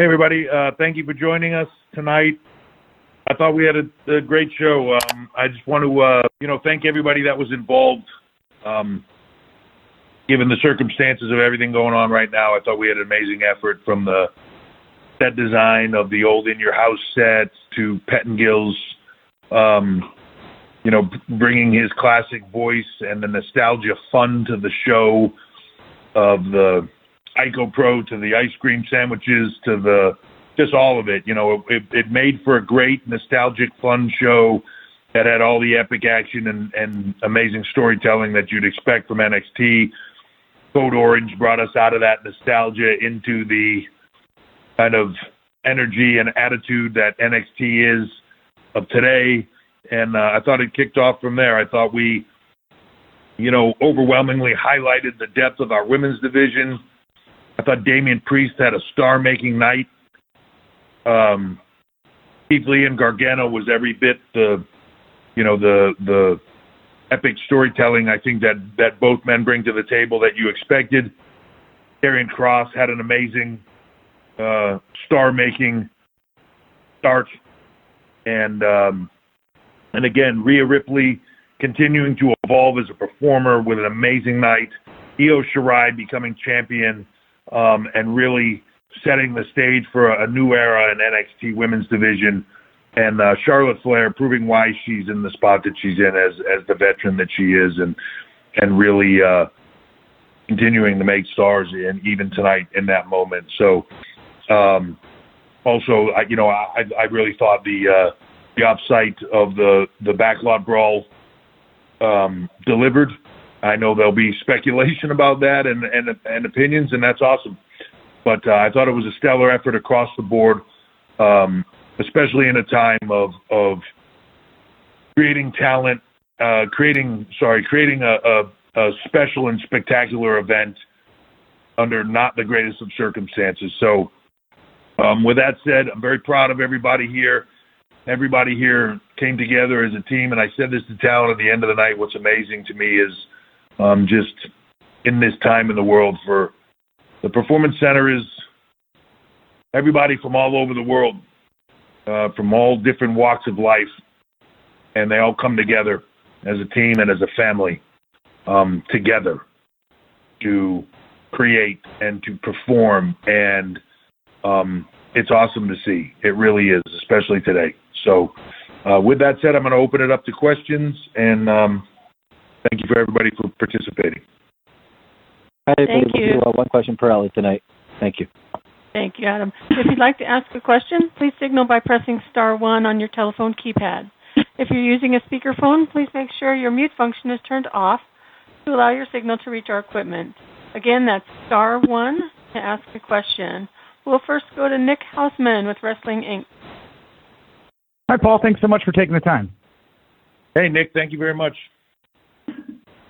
Hey, everybody. Thank you for joining us tonight. I thought we had a great show. I just want to, thank everybody that was involved. Given the circumstances of everything going on right now, I thought we had an amazing effort from the set design of the old In Your House sets to Pettengill's, bringing his classic voice and the nostalgia fun to the show, of the Ico Pro to the ice cream sandwiches to just all of it. It made for a great nostalgic fun show that had all the epic action and amazing storytelling that you'd expect from NXT. Code Orange brought us out of that nostalgia into the kind of energy and attitude that NXT is of today. And I thought it kicked off from there. I thought we, overwhelmingly highlighted the depth of our women's division. I thought Damian Priest had a star-making night. Keith Lee and Gargano was every bit the epic storytelling I think that both men bring to the table that you expected. Karrion Kross had an amazing star-making start, and again, Rhea Ripley continuing to evolve as a performer with an amazing night. Io Shirai becoming champion and really setting the stage for a new era in NXT women's division. And Charlotte Flair proving why she's in the spot that she's in as the veteran that she is, and really continuing to make stars and even tonight in that moment. So also, I really thought the offsite of the backlot brawl delivered. I know there'll be speculation about that and opinions, and that's awesome. But I thought it was a stellar effort across the board, especially in a time of creating talent, creating a special and spectacular event under not the greatest of circumstances. So with that said, I'm very proud of everybody here. Everybody here came together as a team, and I said this to Talon at the end of the night. What's amazing to me is just in this time in the world, for the Performance Center is everybody from all over the world, from all different walks of life, and they all come together as a team and as a family together to create and to perform, and it's awesome to see. It really is, especially today. So with that said, I'm going to open it up to questions, and thank you for everybody for participating. Thank you. One question per alley tonight. Thank you. Thank you, Adam. If you'd like to ask a question, please signal by pressing *1 on your telephone keypad. If you're using a speakerphone, please make sure your mute function is turned off to allow your signal to reach our equipment. Again, that's *1 to ask a question. We'll first go to Nick Hausman with Wrestling Inc. Hi, Paul. Thanks so much for taking the time. Hey, Nick. Thank you very much.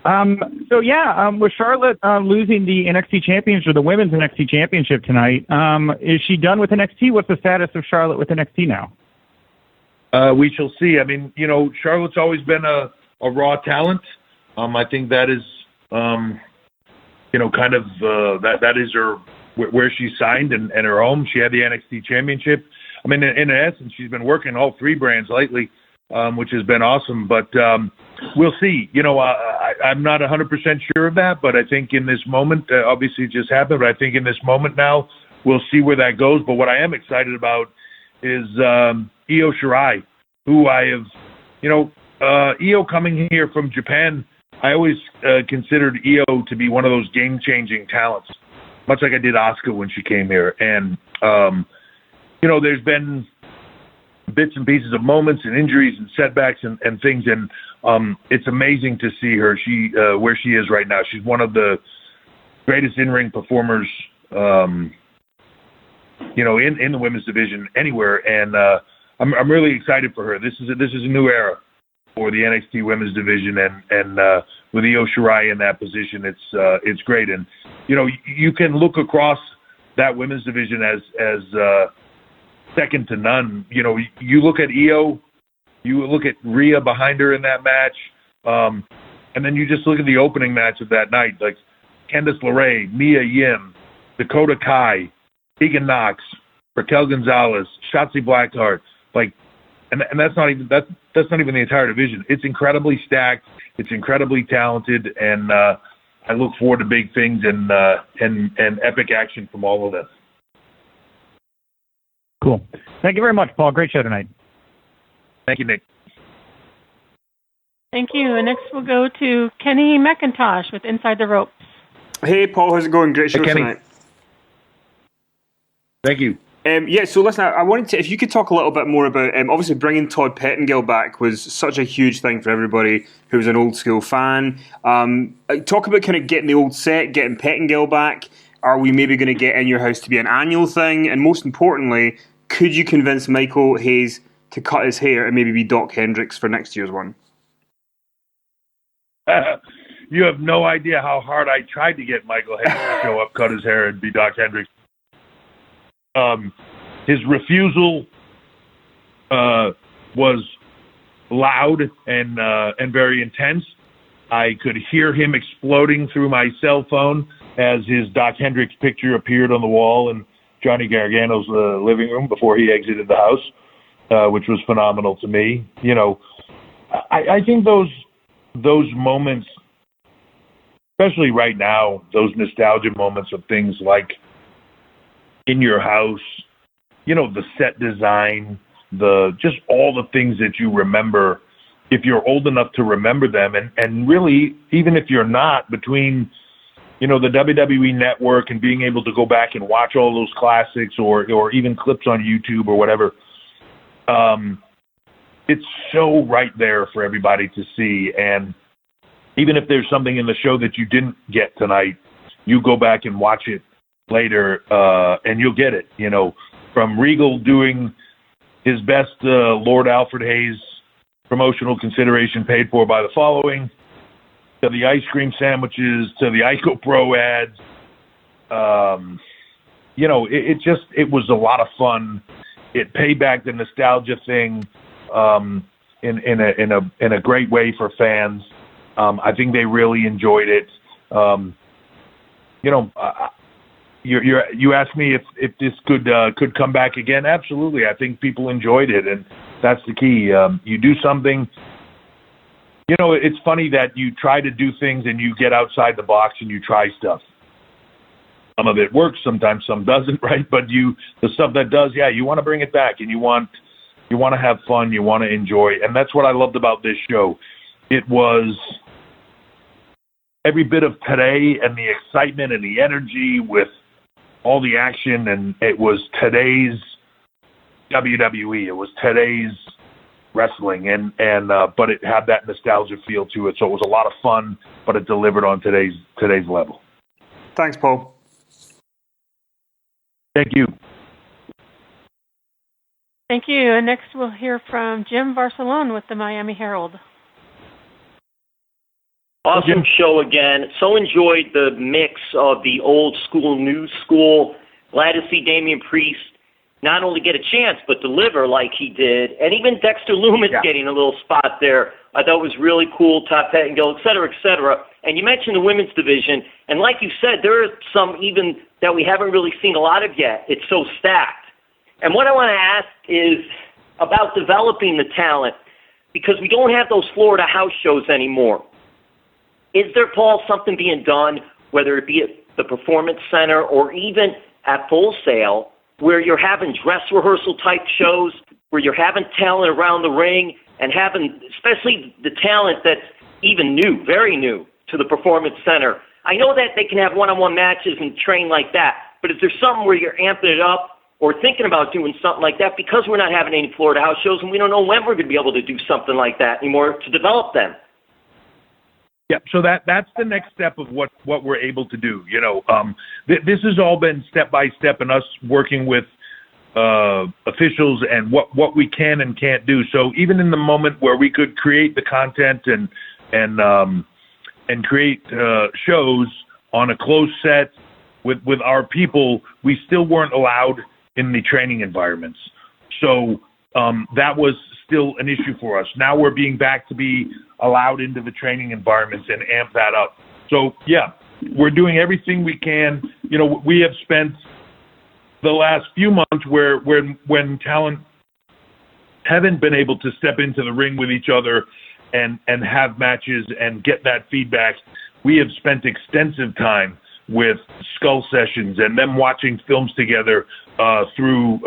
With Charlotte losing the NXT Championship, or the Women's NXT Championship tonight, is she done with NXT? What's the status of Charlotte with NXT now? We shall see. I mean, Charlotte's always been a raw talent. I think that is, that is her where she signed and her home. She had the NXT Championship. I mean, in essence, she's been working all three brands lately, which has been awesome. But we'll see. I'm not 100% sure of that, but I think in this moment, obviously it just happened, but I think in this moment now, we'll see where that goes. But what I am excited about is Io Shirai, who I have, Io coming here from Japan, I always considered Io to be one of those game-changing talents, much like I did Asuka when she came here. And, there's been bits and pieces of moments and injuries and setbacks and things, and it's amazing to see her. Where she is right now. She's one of the greatest in-ring performers, in the women's division anywhere, and I'm really excited for her. This is a new era for the NXT women's division, and with Io Shirai in that position, it's great. And you can look across that women's division as second to none. You look at Io, you look at Rhea behind her in that match, and then you just look at the opening match of that night, like Candice LeRae, Mia Yim, Dakota Kai, Tegan Knox, Raquel Gonzalez, Shotzi Blackheart, and that's not even the entire division. It's incredibly stacked. It's incredibly talented, and I look forward to big things and epic action from all of them. Cool. Thank you very much, Paul. Great show tonight. Thank you, Nick. Thank you. And next we'll go to Kenny McIntosh with Inside the Ropes. Hey, Paul. How's it going? Great show tonight. Thank you. So listen, I wanted to, if you could talk a little bit more about, obviously bringing Todd Pettengill back was such a huge thing for everybody who was an old school fan. Talk about kind of getting the old set, getting Pettengill back. Are we maybe going to get In Your House to be an annual thing? And most importantly, could you convince Michael Hayes to cut his hair and maybe be Doc Hendricks for next year's one? You have no idea how hard I tried to get Michael Hayes to show up, cut his hair, and be Doc Hendricks. His refusal was loud and very intense. I could hear him exploding through my cell phone as his Doc Hendricks picture appeared on the wall in Johnny Gargano's living room before he exited the house, which was phenomenal to me. You know, I think those moments, especially right now, those nostalgia moments of things like In Your House, you know, the set design, just all the things that you remember, if you're old enough to remember them, and really, even if you're not, between, you know, the WWE Network and being able to go back and watch all those classics or even clips on YouTube or whatever, it's so right there for everybody to see. And even if there's something in the show that you didn't get tonight, you go back and watch it later, and you'll get it. You know, from Regal doing his best Lord Alfred Hayes promotional consideration paid for by the following, to the ice cream sandwiches, to the Ico Pro ads. You know, it was a lot of fun. It paid back the nostalgia thing in a great way for fans. I think they really enjoyed it. You know, you asked me if this could come back again. Absolutely, I think people enjoyed it, and that's the key. You do something. You know, it's funny that you try to do things and you get outside the box and you try stuff. Some of it works, sometimes some doesn't, right? But the stuff that does, you want to bring it back, and you want to have fun, you want to enjoy, and that's what I loved about this show. It was every bit of today and the excitement and the energy with all the action, and it was today's WWE. It was today's wrestling, and but it had that nostalgia feel to it. So it was a lot of fun, but it delivered on today's level. Thanks, Paul. Thank you. Thank you. And next we'll hear from Jim Barcelone with the Miami Herald. Awesome show again. So enjoyed the mix of the old school, new school. Glad to see Damian Priest not only get a chance, but deliver like he did. And even Dexter Lumis getting a little spot there. I thought it was really cool. Todd Pettengill, et cetera, et cetera. And you mentioned the women's division. And like you said, there are some even that we haven't really seen a lot of yet. It's so stacked. And what I want to ask is about developing the talent, because we don't have those Florida house shows anymore. Is there, Paul, something being done, whether it be at the Performance Center or even at Full Sail, where you're having dress rehearsal type shows, where you're having talent around the ring and having, especially the talent that's even new, very new to the Performance Center? I know that they can have one-on-one matches and train like that, but is there something where you're amping it up or thinking about doing something like that, because we're not having any Florida house shows and we don't know when we're going to be able to do something like that anymore to develop them? Yeah, so that's the next step of what we're able to do. You know, this has all been step by step, and us working with officials and what we can and can't do. So even in the moment where we could create the content and create shows on a closed set with our people, we still weren't allowed in the training environments. So that was still an issue for us. Now we're being back to be allowed into the training environments and amp that up. So, yeah, we're doing everything we can. You know, we have spent the last few months where when talent haven't been able to step into the ring with each other and have matches and get that feedback, we have spent extensive time with skull sessions and them watching films together through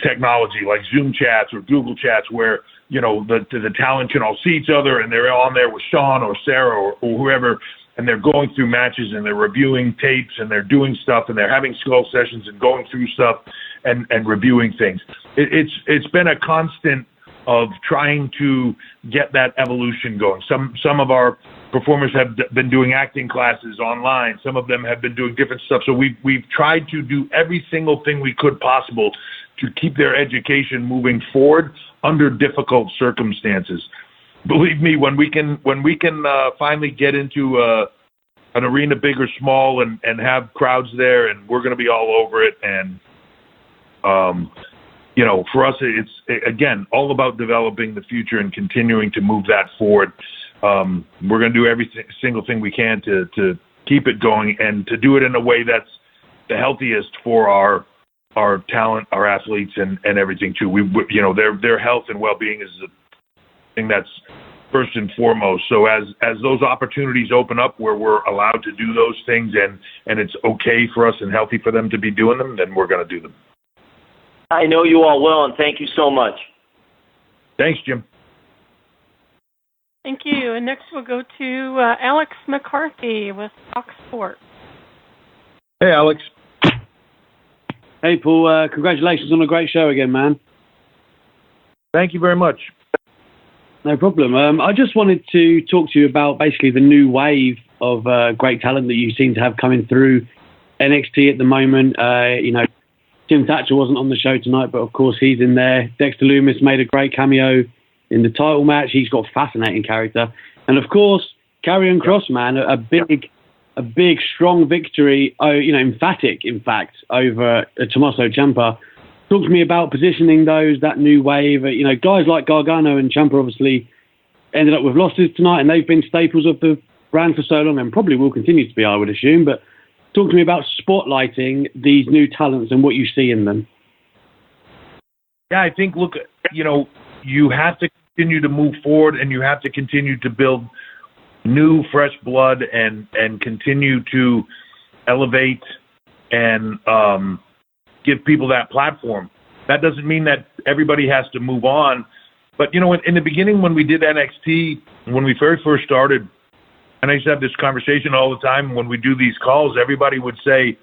technology like Zoom chats or Google chats, where the talent can all see each other and they're on there with Sean or Sarah or whoever, and they're going through matches and they're reviewing tapes and they're doing stuff and they're having skull sessions and going through stuff and reviewing things. It's been a constant of trying to get that evolution going. Some of our performers have been doing acting classes online. Some of them have been doing different stuff. So we've tried to do every single thing we could possible to keep their education moving forward under difficult circumstances. Believe me, when we can finally get into an arena, big or small, and have crowds there, and we're going to be all over it. And for us, it's again all about developing the future and continuing to move that forward. We're going to do every single thing we can to keep it going and to do it in a way that's the healthiest for our talent, our athletes, and everything too. Their health and well-being is the thing that's first and foremost. So as those opportunities open up where we're allowed to do those things and it's okay for us and healthy for them to be doing them, then we're going to do them. I know you all will, and thank you so much. Thanks, Jim. Thank you. And next we'll go to Alex McCarthy with Fox Sports. Hey, Alex. Hey, Paul. Congratulations on a great show again, man. Thank you very much. No problem. I just wanted to talk to you about basically the new wave of great talent that you seem to have coming through NXT at the moment. Tim Thatcher wasn't on the show tonight, but of course he's in there. Dexter Lumis made a great cameo in the title match. He's got a fascinating character. And of course, Karrion Kross, man, a big, strong victory, emphatic, in fact, over Tommaso Ciampa. Talk to me about positioning that new wave. Guys like Gargano and Ciampa obviously ended up with losses tonight, and they've been staples of the brand for so long and probably will continue to be, I would assume. But talk to me about spotlighting these new talents and what you see in them. Yeah, I think, look, you have to continue to move forward and you have to continue to build new, fresh blood and continue to elevate and give people that platform. That doesn't mean that everybody has to move on. But, in the beginning when we did NXT, when we very first started, and I used to have this conversation all the time when we do these calls, everybody would say,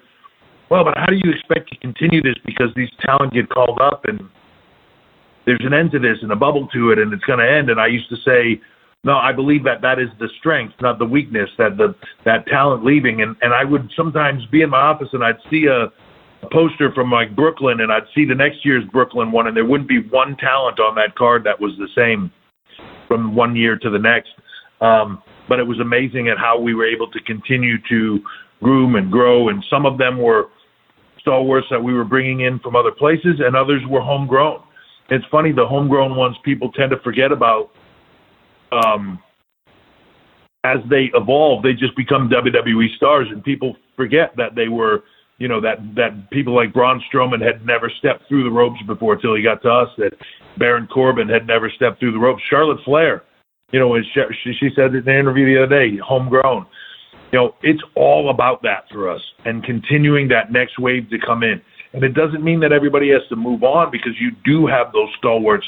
well, but how do you expect to continue this because these talent get called up and there's an end to this and a bubble to it and it's going to end. And I used to say, no, I believe that is the strength, not the weakness, that talent leaving. And I would sometimes be in my office and I'd see a poster from like Brooklyn and I'd see the next year's Brooklyn one and there wouldn't be one talent on that card that was the same from one year to the next. But it was amazing at how we were able to continue to groom and grow. And some of them were stalwarts that we were bringing in from other places and others were homegrown. It's funny, the homegrown ones people tend to forget about. As they evolve, they just become WWE stars and people forget that they were, that people like Braun Strowman had never stepped through the ropes before until he got to us, that Baron Corbin had never stepped through the ropes. Charlotte Flair, as she said in the interview the other day, homegrown. It's all about that for us and continuing that next wave to come in. And it doesn't mean that everybody has to move on because you do have those stalwarts,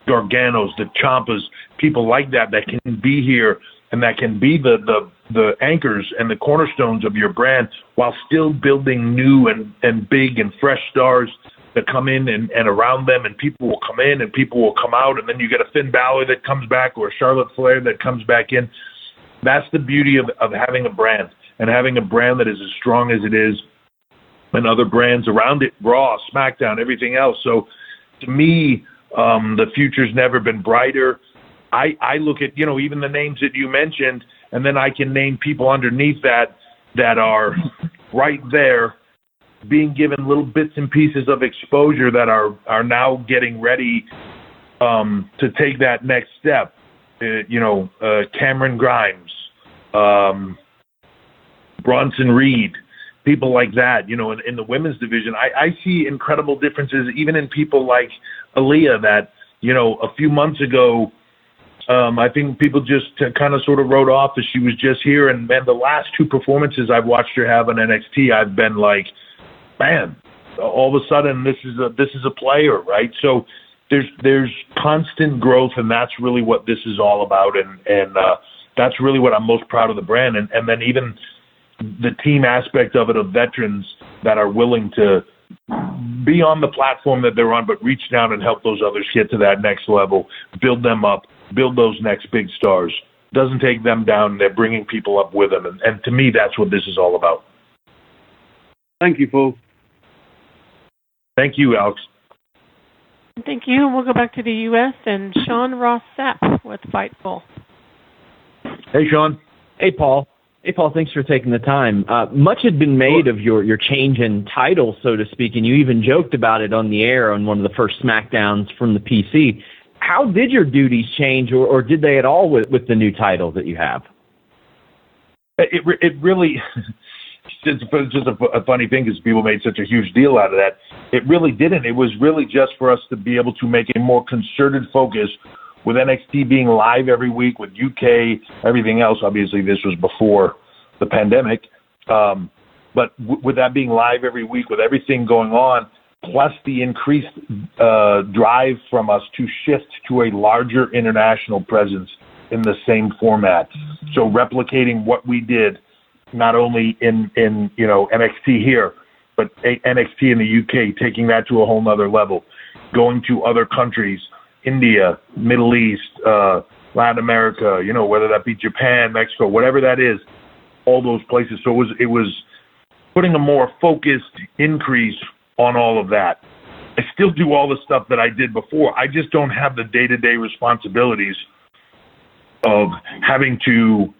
Garganos, the Ciampas, people like that can be here and that can be the anchors and the cornerstones of your brand while still building new and big and fresh stars that come in and around them, and people will come in and people will come out, and then you get a Finn Balor that comes back or a Charlotte Flair that comes back in. That's the beauty of having a brand and having a brand that is as strong as it is and other brands around it, Raw, SmackDown, everything else. So to me, the future's never been brighter. I look at, even the names that you mentioned, and then I can name people underneath that are right there being given little bits and pieces of exposure that are now getting ready to take that next step. Cameron Grimes, Bronson Reed, people like that, in the women's division. I see incredible differences even in people like Aaliyah that, a few months ago, I think people just kind of sort of wrote off that she was just here. And, man, the last two performances I've watched her have on NXT, I've been like, man, all of a sudden this is a player, right? So there's constant growth, and that's really what this is all about. And that's really what I'm most proud of the brand. And then even the team aspect of it, of veterans that are willing to be on the platform that they're on, but reach down and help those others get to that next level, build them up, build those next big stars. Doesn't take them down. They're bringing people up with them. And to me, that's what this is all about. Thank you, Paul. Thank you, Alex. Thank you. We'll go back to the U.S. and Sean Ross Sapp with Fightful. Hey, Sean. Hey, Paul. Thanks for taking the time. Much had been made of your change in title, so to speak, and you even joked about it on the air on one of the first SmackDowns from the PC. How did your duties change, or did they at all with the new title that you have? It really, it's just a funny thing because people made such a huge deal out of that. It really didn't. It was really just for us to be able to make a more concerted focus with NXT being live every week, with UK, everything else. Obviously, this was before the pandemic. But with that being live every week, with everything going on, plus the increased drive from us to shift to a larger international presence in the same format. So replicating what we did, not only in NXT here, but NXT in the UK, taking that to a whole nother level, going to other countries, India, Middle East, Latin America, whether that be Japan, Mexico, whatever that is, all those places. So it was putting a more focused increase on all of that. I still do all the stuff that I did before. I just don't have the day-to-day responsibilities of having to,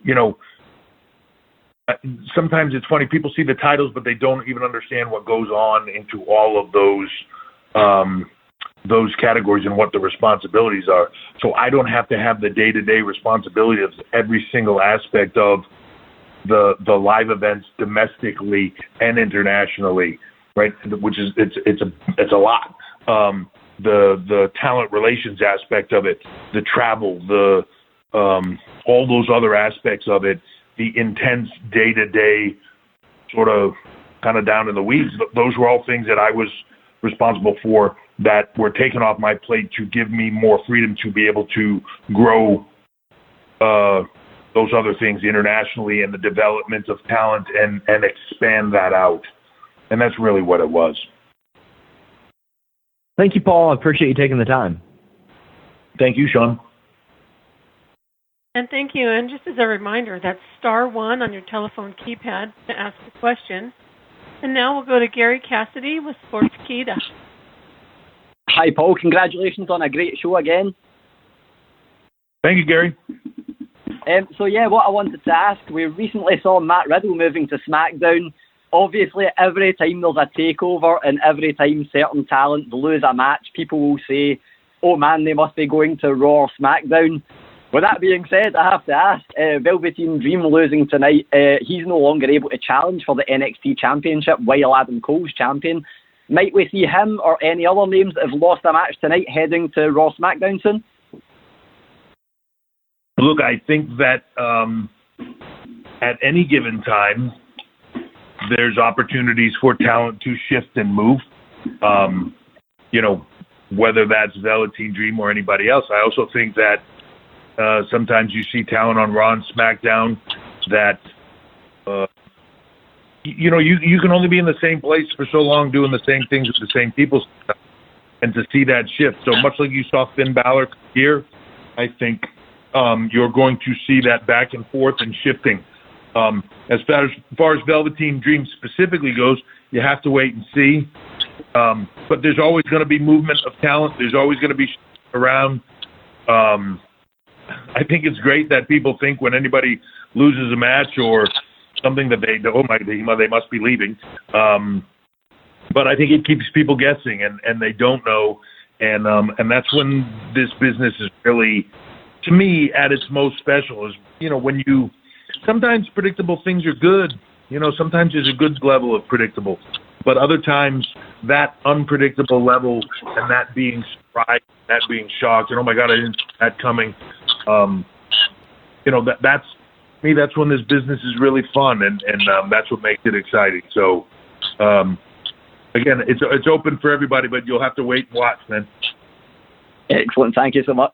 sometimes it's funny, people see the titles, but they don't even understand what goes on into all of those categories and what the responsibilities are. So I don't have to have the day-to-day responsibility of every single aspect of the live events domestically and internationally, right? Which is it's a lot. The talent relations aspect of it, the travel, the all those other aspects of it, the intense day-to-day sort of kind of down in the weeds. Those were all things that I was responsible for that were taken off my plate to give me more freedom to be able to grow those other things internationally and the development of talent and expand that out. And that's really what it was. Thank you, Paul. I appreciate you taking the time. Thank you, Sean. And thank you. And just as a reminder, that's *1 on your telephone keypad to ask a question. And now we'll go to Gary Cassidy with Sportskeeda. Hi, Paul. Congratulations on a great show again. Thank you, Gary. What I wanted to ask, we recently saw Matt Riddle moving to SmackDown. Obviously, every time there's a takeover and every time certain talent lose a match, people will say, oh man, they must be going to Raw or SmackDown. With that being said, I have to ask, Velveteen Dream losing tonight, he's no longer able to challenge for the NXT Championship while Adam Cole's champion. Might we see him or any other names that have lost a match tonight heading to Raw SmackDown soon? Look, I think that at any given time, there's opportunities for talent to shift and move. Whether that's Velveteen Dream or anybody else. I also think that sometimes you see talent on Raw and SmackDown that, you can only be in the same place for so long doing the same things with the same people, and to see that shift. So much like you saw Finn Balor here, I think you're going to see that back and forth and shifting. As far as Velveteen Dream specifically goes, you have to wait and see. But there's always going to be movement of talent. There's always going to be around. I think it's great that people think when anybody loses a match or something that they must be leaving. But I think it keeps people guessing and they don't know. And that's when this business is really, to me, at its most special is, when sometimes predictable things are good, sometimes there's a good level of predictable, but other times that unpredictable level and that being surprised, that being shocked, and oh my God, I didn't see that coming. That's me. That's when this business is really fun, and that's what makes it exciting. So, again, it's open for everybody, but you'll have to wait and watch, man. Excellent. Thank you so much.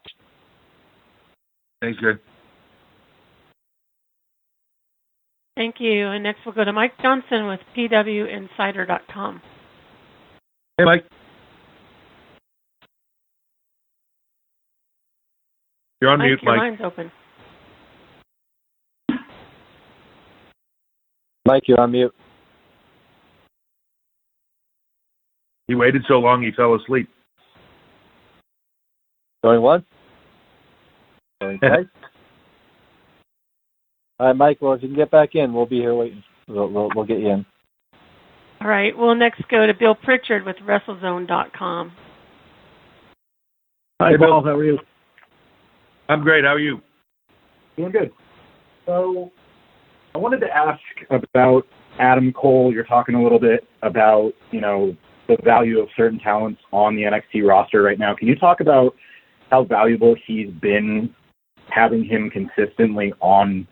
Thanks, Greg. Thank you. And next we'll go to Mike Johnson with pwinsider.com. Hey, Mike. You're on mute, Mike. Your line's open. Mike, you're on mute. He waited so long he fell asleep. Going once? Going twice? All right, Mike, well, if you can get back in, we'll be here waiting. We'll get you in. All right, we'll next go to Bill Pritchard with WrestleZone.com. Hi, Bill. How are you? I'm great. How are you? Doing good. So I wanted to ask about Adam Cole. You're talking a little bit about, the value of certain talents on the NXT roster right now. Can you talk about how valuable he's been having him consistently on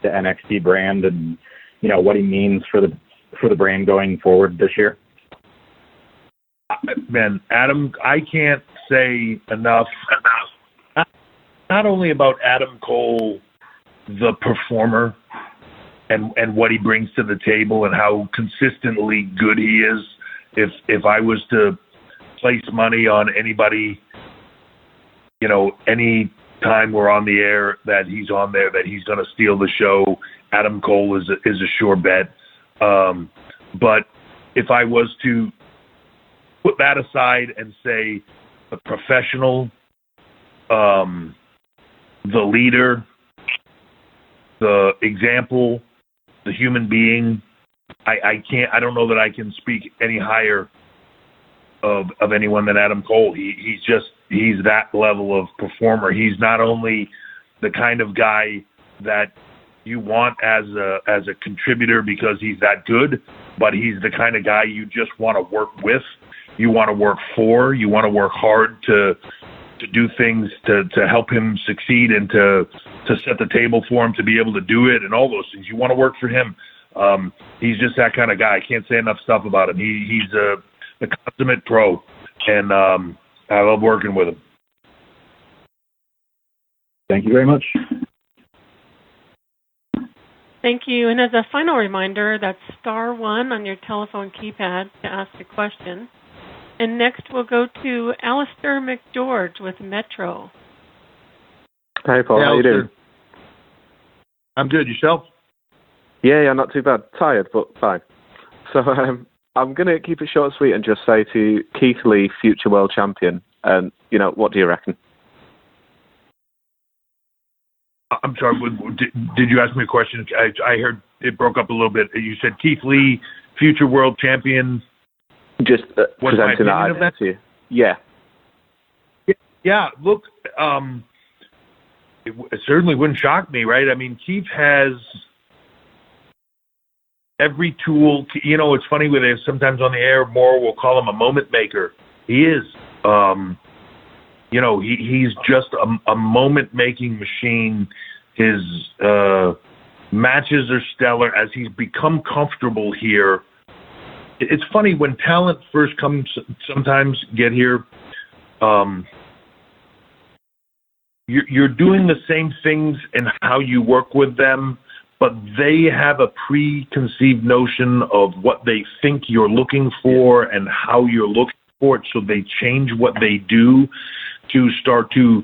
the NXT brand and, what he means for the brand going forward this year? Man, Adam, I can't say enough not only about Adam Cole, the performer, and what he brings to the table and how consistently good he is. If I was to place money on anybody, any time we're on the air that he's on there, that he's going to steal the show, Adam Cole is a sure bet. But if I was to put that aside and say the professional, the leader, the example, the human being, I don't know that I can speak any higher of anyone than Adam Cole. He's that level of performer. He's not only the kind of guy that you want as a contributor because he's that good, but he's the kind of guy you just want to work with, you want to work for, you want to work hard to do things to help him succeed and to set the table for him to be able to do it and all those things. You want to work for him. He's just that kind of guy. I can't say enough stuff about him. He's a consummate pro, and I love working with him. Thank you very much. Thank you. And as a final reminder, that's *1 on your telephone keypad to ask a question. And next we'll go to Alistair McGeorge with Metro. Hey, Paul. How you doing? I'm good. Yourself? Yeah, not too bad. Tired, but fine. So I'm going to keep it short and sweet and just say to Keith Lee, future world champion, and, what do you reckon? I'm sorry, did you ask me a question? I heard it broke up a little bit. You said Keith Lee, future world champion. Just presenting that idea to you. Yeah. Yeah, look, it certainly wouldn't shock me, right? I mean, Keith has every tool. It's funny with it. Sometimes on the air, more we'll call him a moment maker. He is. He's just a moment-making machine. His matches are stellar as he's become comfortable here. It's funny when talent first sometimes get here. You're doing the same things in how you work with them, but they have a preconceived notion of what they think you're looking for and how you're looking for it, so they change what they do to start to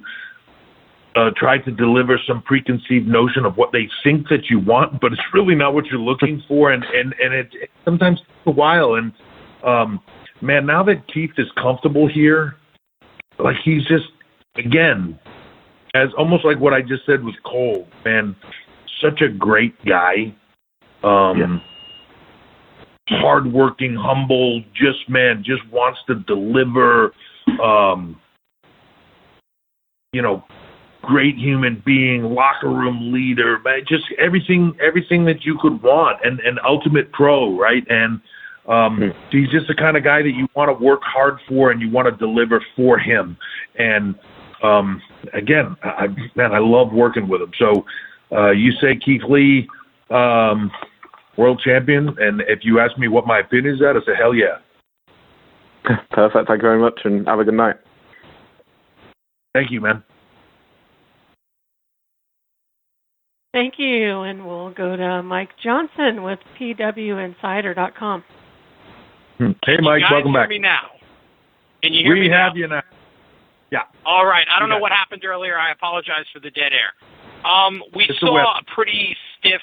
try to deliver some preconceived notion of what they think that you want, but it's really not what you're looking for, and it sometimes takes a while. And man, now that Keith is comfortable here, like he's just, again, as almost like what I just said with Cole, man, such a great guy, hardworking, humble, just wants to deliver, great human being, locker room leader, just everything that you could want, and ultimate pro, right? And he's just the kind of guy that you want to work hard for and you want to deliver for him. And again, I love working with him. So you say Keith Lee, world champion, and if you ask me what my opinion is at, I say hell yeah. Perfect. Thank you very much, and have a good night. Thank you, man. Thank you, and we'll go to Mike Johnson with PWInsider.com. Hey, Mike, welcome back. Can you guys hear me now? Can you hear me now? We have you now. Yeah. All right. I don't know what happened earlier. I apologize for the dead air. We saw a pretty stiff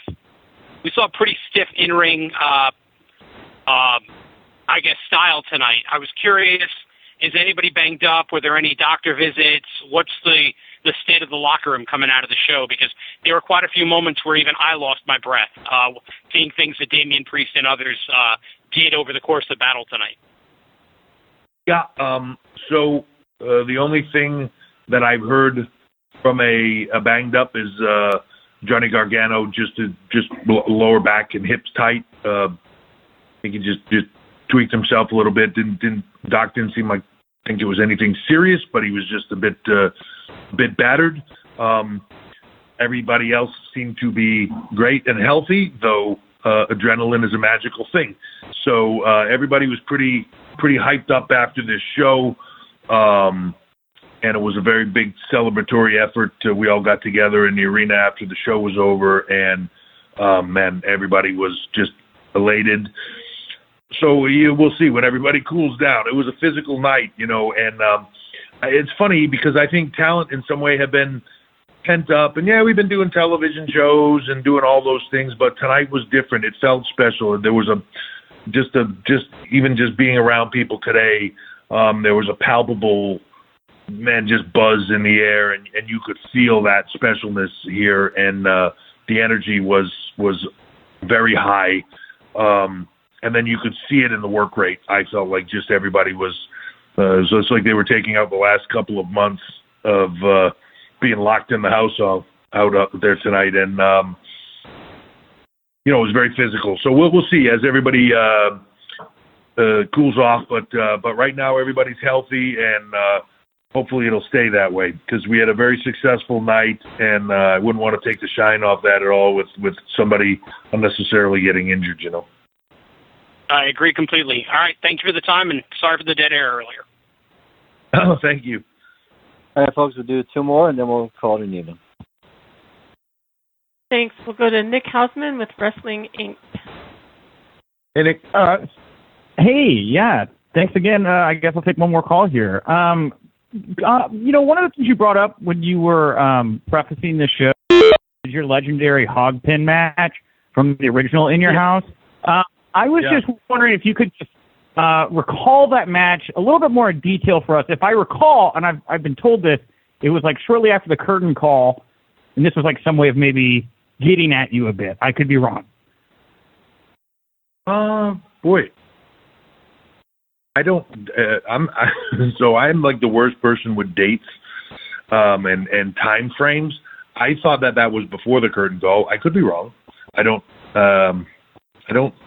in-ring, I guess, style tonight. I was curious, is anybody banged up? Were there any doctor visits? What's the state of the locker room coming out of the show? Because there were quite a few moments where even I lost my breath, seeing things that Damian Priest and others did over the course of the battle tonight. Yeah, so the only thing that I've heard from a banged up is Johnny Gargano just lower back and hips tight. I think he just tweaked himself a little bit. Doc didn't seem like think it was anything serious, but he was just a bit battered. Everybody else seemed to be great and healthy, though adrenaline is a magical thing. So everybody was pretty hyped up after this show, and it was a very big celebratory effort. We all got together in the arena after the show was over, and man, everybody was just elated. So we'll see when everybody cools down. It was a physical night, and it's funny because I think talent in some way have been pent up. And yeah, we've been doing television shows and doing all those things, but tonight was different. It felt special. There was just being around people today. There was a palpable, just buzz in the air, and you could feel that specialness here, and the energy was very high. And then you could see it in the work rate. I felt like just everybody was, so it's like they were taking out the last couple of months of being locked in the house out up there tonight. And, it was very physical. So we'll see as everybody cools off. But right now everybody's healthy, and hopefully it'll stay that way, because we had a very successful night, and I wouldn't want to take the shine off that at all with somebody unnecessarily getting injured, I agree completely. All right, thank you for the time, and sorry for the dead air earlier. Oh, thank you. All right, folks, we'll do two more, and then we'll call it an evening. Thanks. We'll go to Nick Hausman with Wrestling Inc. Hey, Nick. Hey, yeah. Thanks again. I guess I'll take one more call here. One of the things you brought up when you were prefacing the show is your legendary Hog Pen match from the original In Your House. I was just wondering if you could just recall that match a little bit more in detail for us. If I recall, and I've been told this, it was like shortly after the curtain call, and this was like some way of maybe getting at you a bit. I could be wrong. Boy. I don't. I'm like the worst person with dates and time frames. I thought that was before the curtain call. I could be wrong. I don't.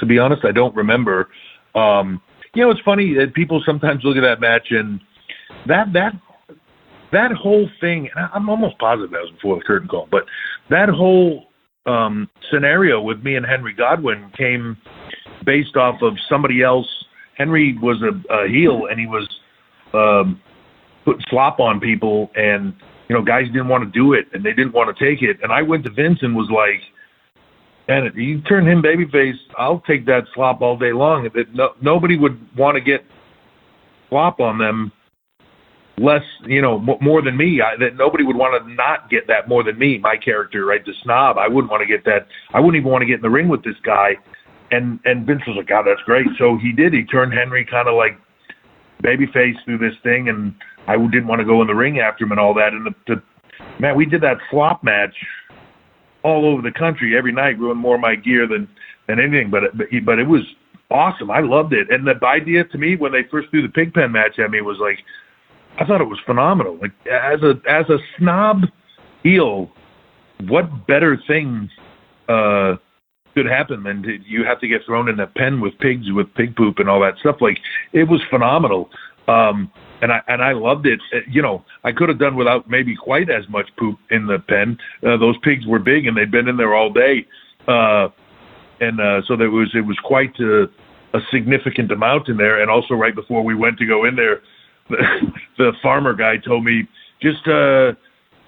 To be honest, I don't remember. It's funny that people sometimes look at that match and that whole thing. I'm almost positive that was before the curtain call, but that whole scenario with me and Henry Godwin came based off of somebody else. Henry was a heel, and he was putting slop on people, and guys didn't want to do it, and they didn't want to take it. And I went to Vince and was like, "Man, if you turn him babyface, I'll take that slop all day long." Nobody would want to get slop on them less, more than me. That nobody would want to not get that more than me. My character, right, the snob. I wouldn't want to get that. I wouldn't even want to get in the ring with this guy. And Vince was like, "God, that's great." So he did. He turned Henry kind of like babyface through this thing, and I didn't want to go in the ring after him and all that. And man, we did that slop match all over the country every night, ruined more of my gear than anything. But it was awesome. I loved it. And the idea to me when they first threw the pigpen match at me was like, I thought it was phenomenal. Like as a snob heel, what better thing could happen than you have to get thrown in a pen with pigs with pig poop and all that stuff? Like, it was phenomenal. And I loved it. I could have done without maybe quite as much poop in the pen. Those pigs were big and they'd been in there all day. So it was quite a significant amount in there. And also right before we went to go in there, the farmer guy told me, just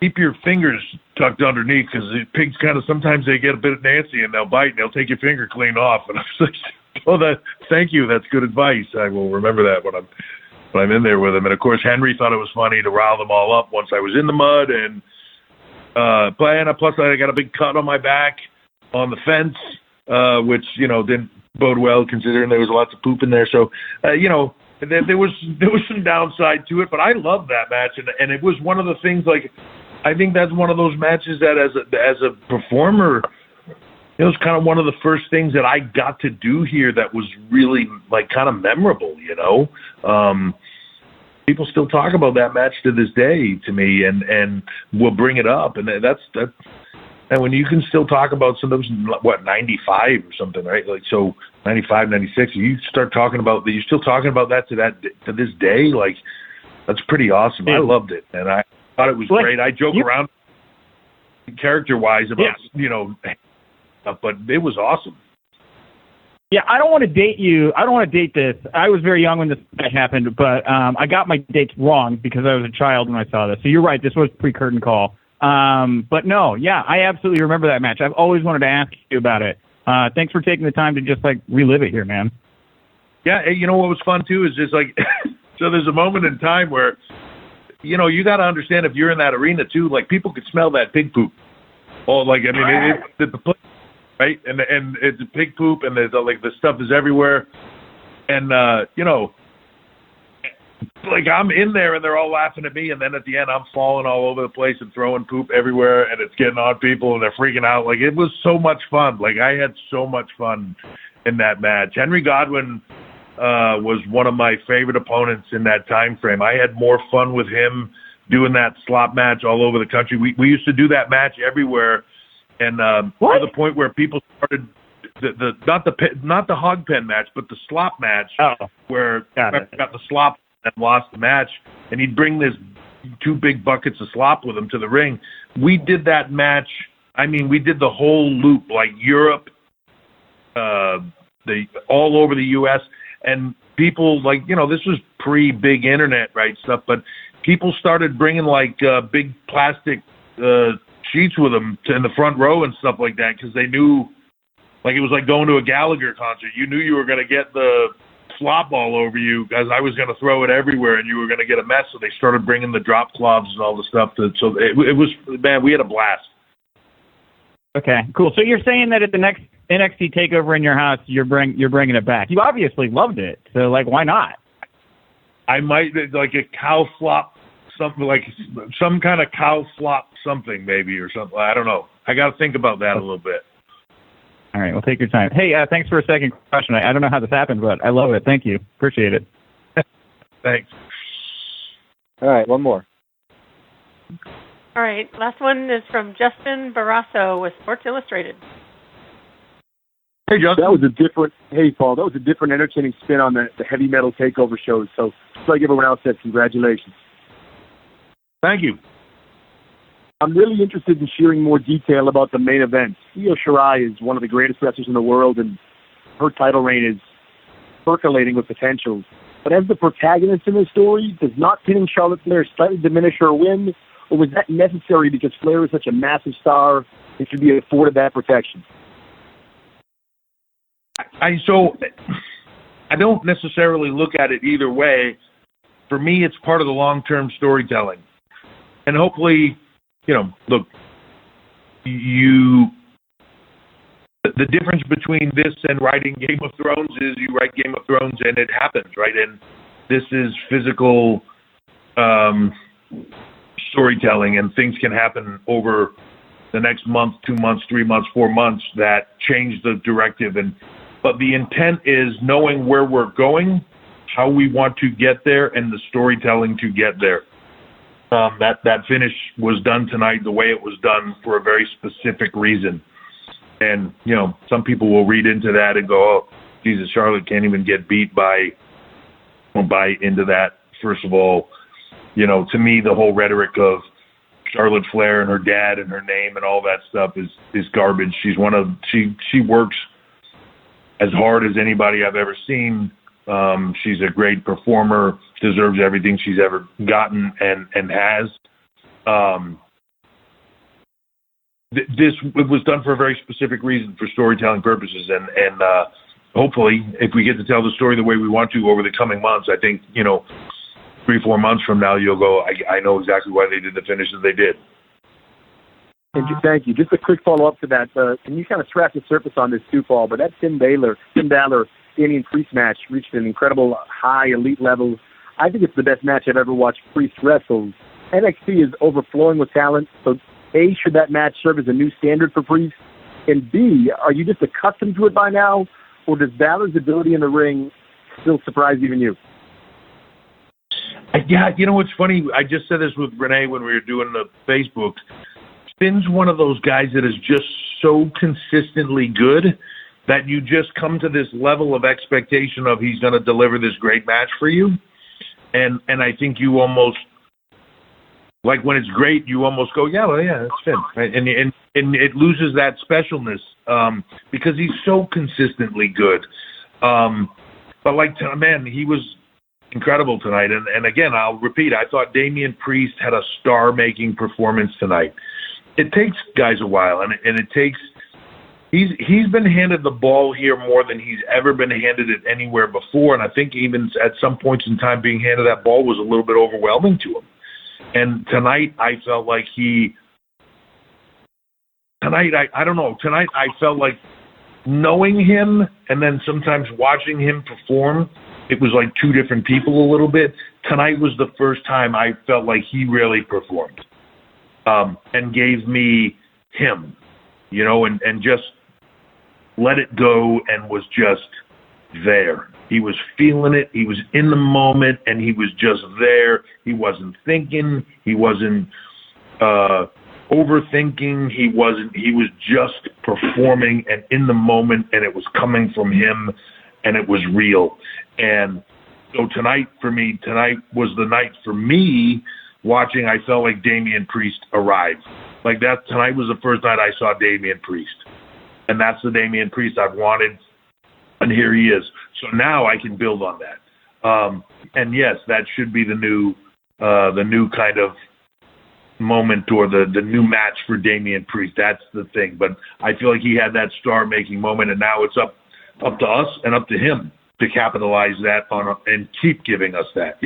keep your fingers tucked underneath, because the pigs kind of, sometimes they get a bit nancy and they'll bite and they'll take your finger clean off. And I was like, thank you. That's good advice. I will remember that when I'm in there with them. And of course, Henry thought it was funny to rile them all up once I was in the mud. And plus I got a big cut on my back on the fence, which, didn't bode well considering there was lots of poop in there. So, there was some downside to it, but I loved that match. And it was one of the things, like, I think that's one of those matches that as a performer, it was kind of one of the first things that I got to do here that was really, like, kind of memorable, People still talk about that match to this day to me, and will bring it up. And that's and when you can still talk about some of those, 95 or something, right? Like, so 95, 96, you start talking about, you're still talking about that to this day. Like, that's pretty awesome. I loved it. And I thought it was great. I joke around character-wise about, but it was awesome. Yeah, I don't want to date you. I don't want to date this. I was very young when this happened, but I got my dates wrong because I was a child when I saw this. So you're right. This was pre-curtain call. But no, yeah, I absolutely remember that match. I've always wanted to ask you about it. Thanks for taking the time to just, like, relive it here, man. Yeah, what was fun, too, is just, like, so there's a moment in time where, you got to understand, if you're in that arena, too, like, people could smell that pig poop. Oh, like, I mean, the place, right? And it's pig poop, and there's, like, the stuff is everywhere. And, like, I'm in there, and they're all laughing at me, and then at the end, I'm falling all over the place and throwing poop everywhere, and it's getting on people, and they're freaking out. Like, it was so much fun. Like, I had so much fun in that match. Henry Godwin was one of my favorite opponents in that time frame. I had more fun with him doing that slop match all over the country. We used to do that match everywhere, and to the point where people started not the Hog Pen match, but the slop match, where got the slop and lost the match, and he'd bring this 2 big buckets of slop with him to the ring. We did that match. I mean, we did the whole loop, like Europe, all over the U.S., and people, like, this was pre-big internet, right, stuff, but people started bringing, like, big plastic sheets with them in the front row and stuff like that, because they knew, like, it was like going to a Gallagher concert. You knew you were going to get the slop all over you, because I was going to throw it everywhere and you were going to get a mess. So they started bringing the drop cloths and all the stuff. So it was, man, we had a blast. Okay, cool. So you're saying that at the next NXT TakeOver in your house, you're bringing it back. You obviously loved it. So, like, why not? I might, like, a cow flop, something like some kind of cow flop something maybe, or something. I don't know. I got to think about that a little bit. All right, well, take your time. Hey, thanks for a second question. I don't know how this happened, but I love it. Thank you. Appreciate it. Thanks. All right, one more. All right, last one is from Justin Barrasso with Sports Illustrated. Hey, Justin. Hey, Paul, that was a different entertaining spin on the heavy metal takeover shows. So, just like everyone else said, congratulations. Thank you. I'm really interested in sharing more detail about the main event. Io Shirai is one of the greatest wrestlers in the world, and her title reign is percolating with potential. But as the protagonist in the story, does not pinning Charlotte Flair slightly diminish her win, or was that necessary because Flair is such a massive star and should be afforded that protection? I don't necessarily look at it either way. For me, it's part of the long-term storytelling. And hopefully, look, the difference between this and writing Game of Thrones is you write Game of Thrones and it happens, right? And this is physical storytelling, and things can happen over the next month, 2 months, 3 months, 4 months that change the directive. But the intent is knowing where we're going, how we want to get there, and the storytelling to get there. that finish was done tonight the way it was done for a very specific reason. And, some people will read into that and go, oh, Jesus, Charlotte can't even get beat by into that. First of all, to me, the whole rhetoric of Charlotte Flair and her dad and her name and all that stuff is garbage. She works as hard as anybody I've ever seen. She's a great performer, deserves everything she's ever gotten and has. It was done for a very specific reason, for storytelling purposes, and hopefully, if we get to tell the story the way we want to over the coming months, I think 3-4 months from now you'll go, I know exactly why they did the finishes they did. And thank you. Just a quick follow-up to that. Can you kind of scratch the surface on this too, Paul? But that Finn Balor, Damian Priest match reached an incredible high elite level. I think it's the best match I've ever watched Priest wrestle. NXT is overflowing with talent. So, A, should that match serve as a new standard for Priest? And B, are you just accustomed to it by now? Or does Balor's ability in the ring still surprise even you? Yeah, what's funny? I just said this with Renee when we were doing the Facebook. Finn's one of those guys that is just so consistently good that you just come to this level of expectation of he's going to deliver this great match for you. And I think you almost, like when it's great, you almost go, it's Finn. Right? And it loses that specialness because he's so consistently good. But man, he was incredible tonight. And again, I'll repeat, I thought Damian Priest had a star-making performance tonight. It takes guys a while, and it takes – he's been handed the ball here more than he's ever been handed it anywhere before, and I think even at some points in time being handed that ball was a little bit overwhelming to him. And tonight I felt like Tonight I felt like knowing him and then sometimes watching him perform, it was like two different people a little bit. Tonight was the first time I felt like he really performed and gave me him, and just let it go and was just there. He was feeling it. He was in the moment, and he was just there. He wasn't thinking. He wasn't overthinking. He was just performing and in the moment, and it was coming from him, and it was real. And so tonight was the night for me watching. I felt like Damian Priest arrived. Like that, tonight was the first night I saw Damian Priest. And that's the Damian Priest I've wanted, and here he is. So now I can build on that. And yes, that should be the new kind of moment or the new match for Damian Priest. That's the thing. But I feel like he had that star-making moment, and now it's up to us and up to him to capitalize that on and keep giving us that.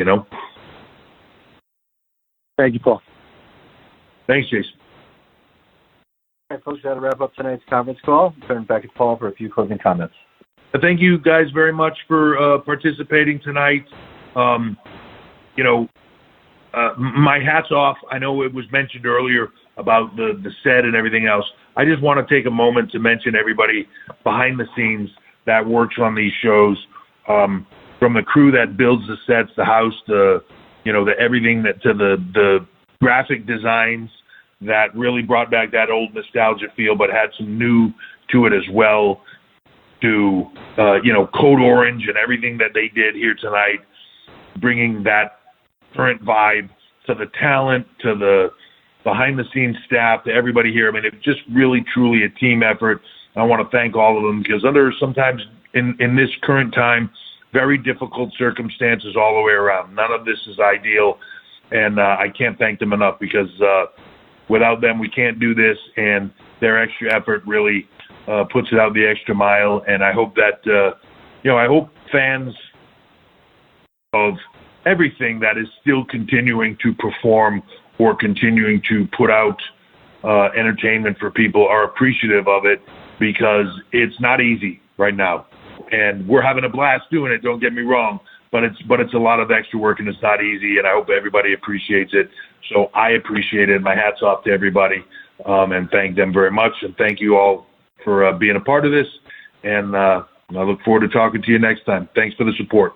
Thank you, Paul. Thanks, Jason. All right, folks, that'll wrap up tonight's conference call. Turn back to Paul for a few closing comments. Thank you guys very much for participating tonight. My hat's off. I know it was mentioned earlier about the set and everything else. I just want to take a moment to mention everybody behind the scenes that works on these shows, from the crew that builds the sets, the house, the everything that to the graphic designs that really brought back that old nostalgia feel, but had some new to it as well. To Code Orange and everything that they did here tonight, bringing that current vibe to the talent, to the behind-the-scenes staff, to everybody here. I mean, it's just really, truly a team effort. I want to thank all of them because under sometimes in this current time, very difficult circumstances all the way around. None of this is ideal, and I can't thank them enough because without them, we can't do this, and their extra effort really puts it out the extra mile. And I hope that, I hope fans of everything that is still continuing to perform or continuing to put out entertainment for people are appreciative of it because it's not easy right now. And we're having a blast doing it, don't get me wrong, but it's a lot of extra work and it's not easy, and I hope everybody appreciates it. So I appreciate it. My hat's off to everybody, and thank them very much. And thank you all for being a part of this. And I look forward to talking to you next time. Thanks for the support.